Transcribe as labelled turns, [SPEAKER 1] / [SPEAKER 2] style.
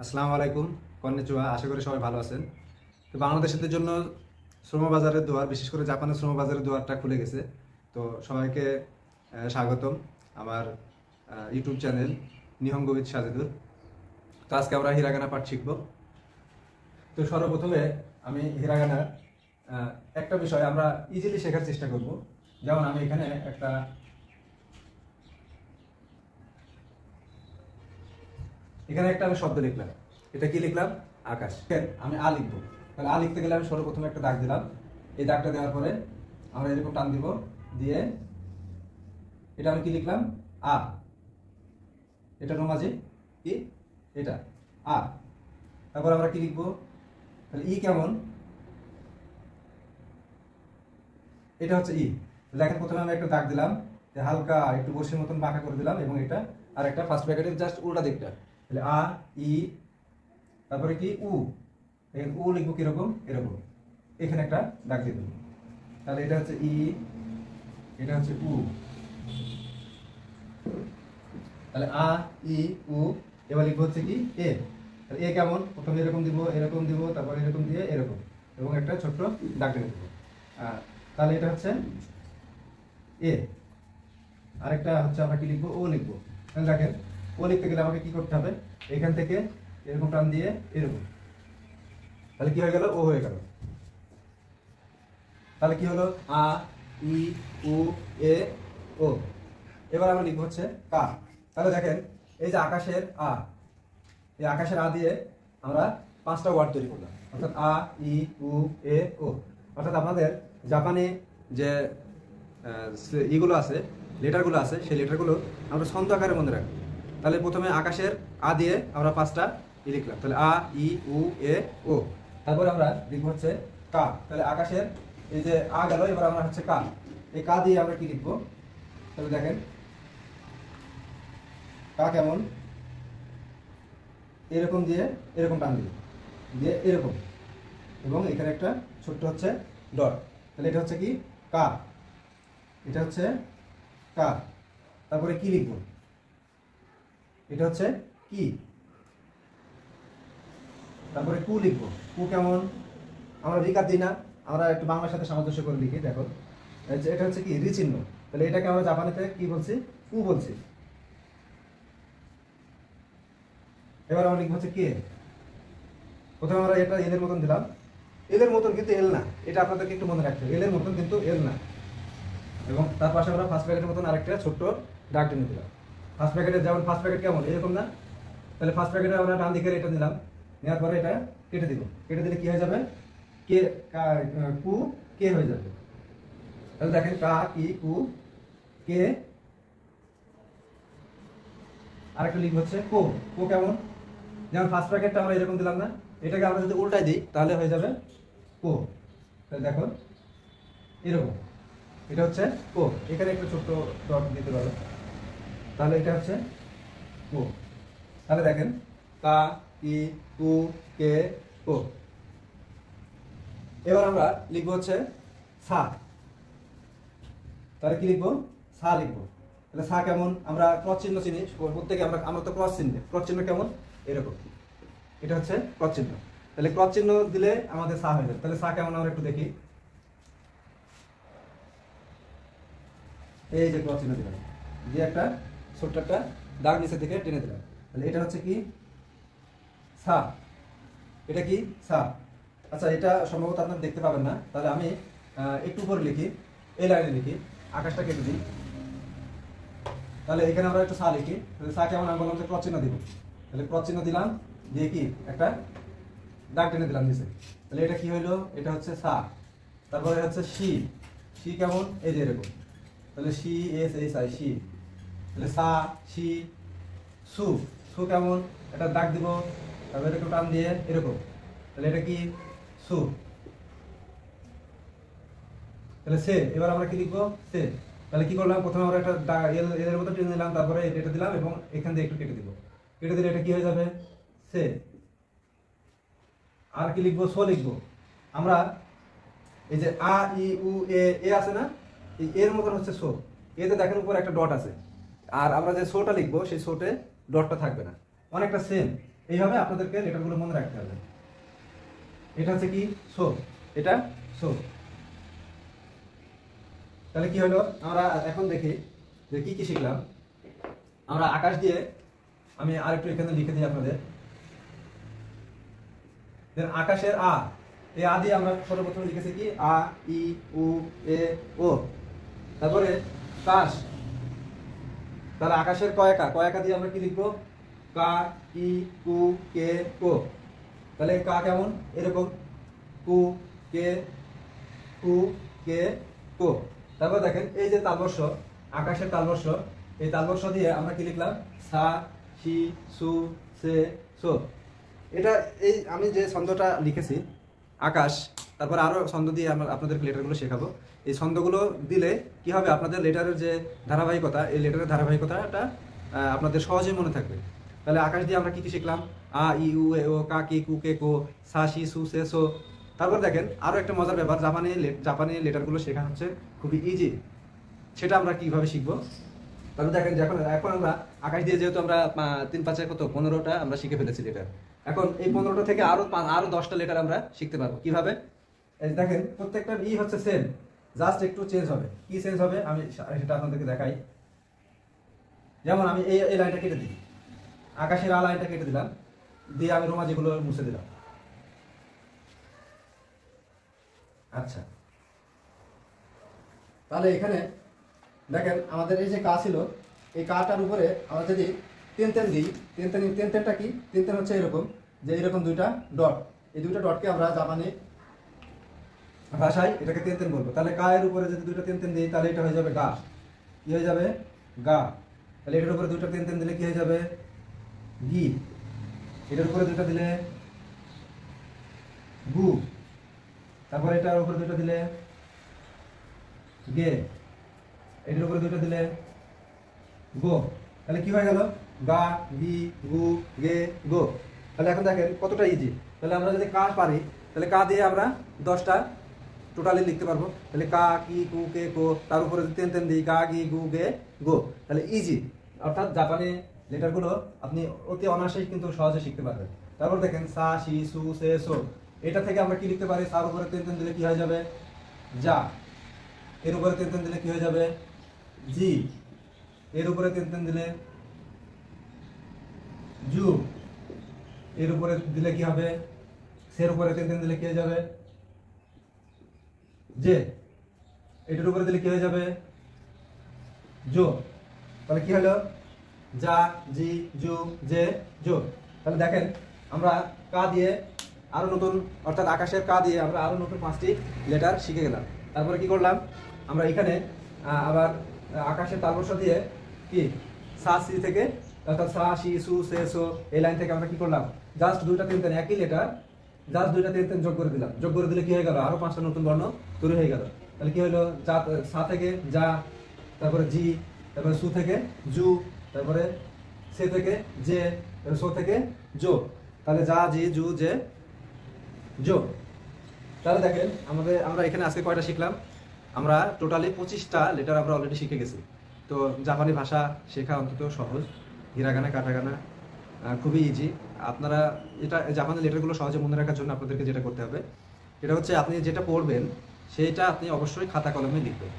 [SPEAKER 1] আসসালামু আলাইকুম, কন্নিচিওয়া। আশা করি সবাই ভালো আছেন। তো বাংলাদেশিদের জন্য শ্রমবাজারের দুয়ার, বিশেষ করে জাপানের শ্রমবাজারের দুয়ারটা খুলে গেছে। তো সবাইকে স্বাগতম আমার ইউটিউব চ্যানেল নিহঙ্গো উইথ সাজেদুর। তো আজকে আমরা হিরাগানা পাঠ শিখব। তো সর্বপ্রথমে আমি হিরাগানার একটা বিষয় আমরা ইজিলি শেখার চেষ্টা করব। যেমন আমি এখানে একটা আমি শব্দ লিখলাম। এটা কি লিখলাম? আকাশ। আমি আ লিখবো। তাহলে আ লিখতে গেলে আমি সর্বপ্রথমে একটা দাগ দিলাম। এই দাগটা দেওয়ার পরে আমরা এরকম টান দিব, দিয়ে এটা আমি কি লিখলাম? আ। এটা রোমাজি কি? এটা আ। তারপর আমরা কি লিখবো? তাহলে ই কেমন? এটা হচ্ছে ই। দেখেন প্রথমে আমি একটা দাগ দিলাম, যে হালকা একটু বসির মতন বাঁকা করে দিলাম, এবং এটা আর একটা ফার্স্ট ব্র্যাকেটের জাস্ট উল্টা দিকটা। তাহলে আ ই, তারপরে কি উ। এখানে উ লিখবো কিরকম? এরকম। এখানে একটা দাগ দিয়ে দেবো। তাহলে এটা হচ্ছে ই, এটা হচ্ছে উ। তাহলে আ ই উ। এবার লিখবো হচ্ছে কি? এ। তাহলে এ কেমন? প্রথমে এরকম দিব, এরকম দিব, তারপর এরকম দিয়ে এরকম, এবং একটা ছোট্ট দাগ টেনে দেবো। তাহলে এটা হচ্ছে এ। আরেকটা হচ্ছে আমরা কি লিখবো? ও লিখবো। তাহলে দেখেন, ও লিখতে গেলে আমাকে কি করতে হবে? এখান থেকে এরকম টান দিয়ে এরকম। তাহলে কি হয়ে গেল? ও হয়ে গেল। তাহলে কি হলো? আ ই উ এ ও। এবার আমরা লিখবো হচ্ছে কা। তাহলে দেখেন, এই যে আকাশের আ, এই আকাশের আ দিয়ে আমরা 5টা ওয়ার্ড তৈরি করলাম, অর্থাৎ আ ই উ এ ও। অর্থাৎ আপনাদের জাপানে যে ইগুলো আছে, লেটারগুলো আছে, সেই লেটারগুলো আমরা ছন্দ আকারে মনে রাখবো। তাহলে প্রথমে আকাশের আ দিয়ে আমরা 5টা লিখলাম। তাহলে আ ই উ এ ও। তারপরে আমরা লিখবো হচ্ছে কা। তাহলে আকাশের এই যে আ গেল, এবার আমরা হচ্ছে কা। এই কা দিয়ে আমরা কি লিখবো? তাহলে দেখেন কা কেমন? এরকম দিয়ে এরকম টান দিয়ে দিয়ে এরকম, এবং এখানে একটা ছোট্ট হচ্ছে ডট। তাহলে এটা হচ্ছে কি? কা। এটা হচ্ছে কা। তারপরে কি লিখবো? এটা হচ্ছে কি। তারপরে কু লিখবো। কু কেমন? আমরা রিকার দিই না, আমরা একটু বাংলার সাথে সামঞ্জস্য করে লিখি। দেখো, এটা হচ্ছে কি? রি চিহ্ন। তাহলে এটাকে আমরা জাপানিতে কি বলছি? কু বলছি। এবার আমরা লিখবো হচ্ছে কে। প্রথমে আমরা এটা এলের মতন দিলাম। এলের মতন কিন্তু এল না, এটা আপনাদেরকে একটু মনে রাখতে হবে। এলের মতন কিন্তু এল না। এবং তার পাশে আমরা ফার্স্ট প্যাকেটের মতন আরেকটা ছোট্ট দাগ টেনে দিলাম। ফার্স্ট প্যাকেটের যেমন ফার্স্ট প্যাকেট কেমন? এরকম না? তাহলে ফার্স্ট প্যাকেটে আমরা ডান দিকের এটা দিলাম, নেওয়ার পরে এটা কেটে দিব। কেটে দিলে কি হয়ে যাবে? কে কু কে হয়ে যাবে। তাহলে দেখেন কা কি কু কে। আরেকটা লিখব হচ্ছে কো। কো কেমন? যেমন ফার্স্ট প্যাকেটটা আমরা এরকম দিলাম না, এটাকে আমরা যদি উল্টাই দিই তাহলে হয়ে যাবে কো। তাহলে দেখো এরকম, এটা হচ্ছে কো। এখানে একটু ছোট্ট ডট দিতে পারো, তাহলে এটা হচ্ছে কো। তাহলে দেখেন কা কি কু কে কো। এবার আমরা লিখবো হচ্ছে সা। তাহলে কি লিখবো? সা লিখবো। তাহলে সা কেমন? আমরা ক্রস চিহ্ন চিনি প্রত্যেকে। আমরা তো ক্রস চিহ্ন। ক্রস চিহ্ন কেমন? এরকম। এটা হচ্ছে ক্রস চিহ্ন। তাহলে ক্রস চিহ্ন দিলে আমাদের সা হয়ে যাবে। তাহলে সা কেমন আমরা একটু দেখি। এই যে ক্রস চিহ্ন দিলাম, দিয়ে একটা ছোট্ট একটা দাগ নিচের দিকে টেনে দিলাম। তাহলে এটা হচ্ছে কি? সা। এটা কি? সা। আচ্ছা, এটা সম্ভবত আপনারা দেখতে পাবেন না, তাহলে আমি একটু উপরে লিখি, এই লাইনে লিখি, আকাশটা কেটে দিই। তাহলে এখানে আমরা একটু সা লিখি। তাহলে সা কেমন? আমি বললাম যে ক্রস চিহ্ন দিব। তাহলে ক্রস চিহ্ন দিলাম, দিয়ে কি একটা দাগ টেনে দিলাম নিচে। তাহলে এটা কি হইলো? এটা হচ্ছে সা। তারপরে হচ্ছে শি। শি কেমন? এই যে এরকম। তাহলে she S S I she. তাহলে সা শি সু। সু কেমন? এটা দাগ দিব, তারপরে এরকম টান দিয়ে এরকম। তাহলে এটা কি? সু। তাহলে সে। এবার আমরা কি লিখবো? সে। তাহলে কি করলাম? প্রথমে আমরা একটা এর মতো টেনে দিলাম, তারপরে এটা দিলাম, এবং এখান দিয়ে একটু কেটে দিব। কেটে দিলে এটা কি হয়ে যাবে? সে। আর কি লিখবো? সো লিখবো। আমরা এই যে আ ই উ এ এ আছে না, এই এর মতন হচ্ছে সো। এতে দেখেন উপর একটা ডট আছে, আর আমরা যে সোটা লিখবো সেই সোটে ডটটা থাকবে না, অনেকটা সেম। এইভাবে আপনাদেরকে লেটারগুলো মনে রাখতে হবে। এটা হচ্ছে কি সো, এটা সো। তাহলে কি হলো, আমরা এখন দেখি যে কি কি শিখলাম। আমরা আকাশ দিয়ে, আমি আরেকটু এখানে লিখে দিই আপনাদের। আকাশের আ, এই আ দিয়ে আমরা সর্বপ্রথম লিখেছি কি আ, ই, উ, এ, ও। তারপরে কাশ, তাহলে আকাশের কয়েকা, কয়েকা দিয়ে আমরা কি লিখবো, কা, কি, কু, কে, কো। তাহলে কা কেমন, এরকম, কু, কে, কু, কে, কো। তারপর দেখেন এই যে তালবর্ষ, আকাশের তালবর্ষ, এই তালবর্ষ দিয়ে আমরা কি লিখলাম, সা, সি, সু, সে, সো। এটা এই আমি যে ছন্দটা লিখেছি আকাশ, তারপর আরো ছন্দ দিয়ে আমরা আপনাদের লেটারগুলো শেখাবো। এই ছন্দগুলো দিলে কি হবে, আপনাদের লেটারের যে ধারাবাহিকতা, এই লেটারের ধারাবাহিকতাটা আপনাদের সহজেই মনে থাকবে। তাহলে আকাশ দিয়ে আমরা কি কি শিখলাম, আ, ই, উ, এ, ও, কা, কি, কু, কে, কো, সা, সি, সু, সে, সো। তারপর দেখেন আরো একটা মজার ব্যাপার, জাপানি লেটারগুলো শেখা হচ্ছে খুবই ইজি। সেটা আমরা কিভাবে শিখবো, তাহলে দেখেন এখন আমরা আকাশ দিয়ে যেহেতু আমরা 3-5 কত 15টা আমরা শিখে ফেলেছি লেটার। এখন এই 15টা থেকে আরো 10টা লেটার আমরা শিখতে পারবো। কিভাবে, দেখেন প্রত্যেকটা ই হচ্ছে সেম, জাস্ট একটু চেঞ্জ হবে। কি চেঞ্জ হবে আমি সেটা আপনাদেরকে দেখাই। যেমন আমি এই লাইনটা কেটে দিই, আকাশের আ লাইনটা কেটে দিলাম, দিয়ে আমি রোমাজিগুলো মুছে দিলাম। আচ্ছা, তাহলে এখানে দেখেন আমাদের এই যে কা ছিল, এই কাটার উপরে আমরা যদি তেন দিই, তেনটা কি, তেন হচ্ছে এরকম, যে এরকম দুইটা ডট, এই দুইটা ডটকে আমরা জাপানি ভাষায় এটাকে তেন বলবো। তাহলে কা এর উপরে যদি দুইটা তেন দিই, তাহলে এটা হয়ে যাবে গা। কি হয়ে যাবে, গা। তাহলে এটার উপরে দুইটা তেন দিলে কি হয়ে যাবে, গি। এটার উপরে দুইটা দিলে গু। তারপরে এটার উপরে দুইটা দিলে গে। এটার উপরে দুইটা দিলে গো। তাহলে কি হয়ে গেল, গা, গি, গু, গে, গো। তাহলে এখন দেখেন কতটা ইজি। তাহলে আমরা যদি কা পারি, তাহলে কা দিয়ে আমরা 10টা টোটালি লিখতে পারবো। তাহলে কা, কি, কু, কে, কো, তার উপরে যদি তেন দিই, গা, গি, গু, গে, গো। তাহলে ইজি, অর্থাৎ জাপানি লেটারগুলো আপনি অতি অনায়াসেই কিন্তু সহজে শিখতে পারবেন। তারপর দেখেন সা, সি, সু, সে, সো। এটা থেকে আমরা কি লিখতে পারি, সার উপরে তেন দিলে কি হয়ে যাবে, যা। এর উপরে তেন দিলে কি হয়ে যাবে, জি। এর উপরে তেন দিলে জু। এর উপরে দিলে কি হবে, সের উপরে তেন দিলে কি হয়ে যাবে, জে। এটার উপরে দিলে কি হয়ে যাবে, জো। তাহলে কি হলো, যা, জি, জু, জে, জো। তাহলে দেখেন আমরা কা দিয়ে আরো নতুন, অর্থাৎ আকাশের কা দিয়ে আমরা আরো নতুন 5টি লেটার শিখে গেলাম। তারপরে কি করলাম, আমরা এখানে আবার আকাশের তালবর্ষ দিয়ে কি সা, সি থেকে, অর্থাৎ সা, সি, সু, সে, সো, এই লাইন থেকে আমরা কি করলাম, জাস্ট দুইটা তেন একই লেটার, জাস্ট দুইটা তেন যোগ করে দিলাম। যোগ করে দিলে কি হয়ে গেল, আরো 5টা নতুন বর্ণ তৈরি হয়ে গেল। তাহলে কি হলো, যা, সা থেকে যা, তারপরে জি, তারপরে সু থেকে জু, তারপরে সে থেকে জে, সো থেকে জো। তাহলে যা, জি, জু, জে, জো। তাহলে দেখেন আমরা এখানে আজকে কয়টা শিখলাম, আমরা টোটালি 25টা লেটার আমরা অলরেডি শিখে গেছি। তো জাপানি ভাষা শেখা অন্তত সহজ, হিরাগানা কাটাগানা খুবই ইজি। আপনারা এটা জাপানি লেটারগুলো সহজে মনে রাখার জন্য আপনাদেরকে যেটা করতে হবে, এটা হচ্ছে আপনি যেটা পড়বেন সেটা আপনি অবশ্যই খাতা কলমে লিখবেন।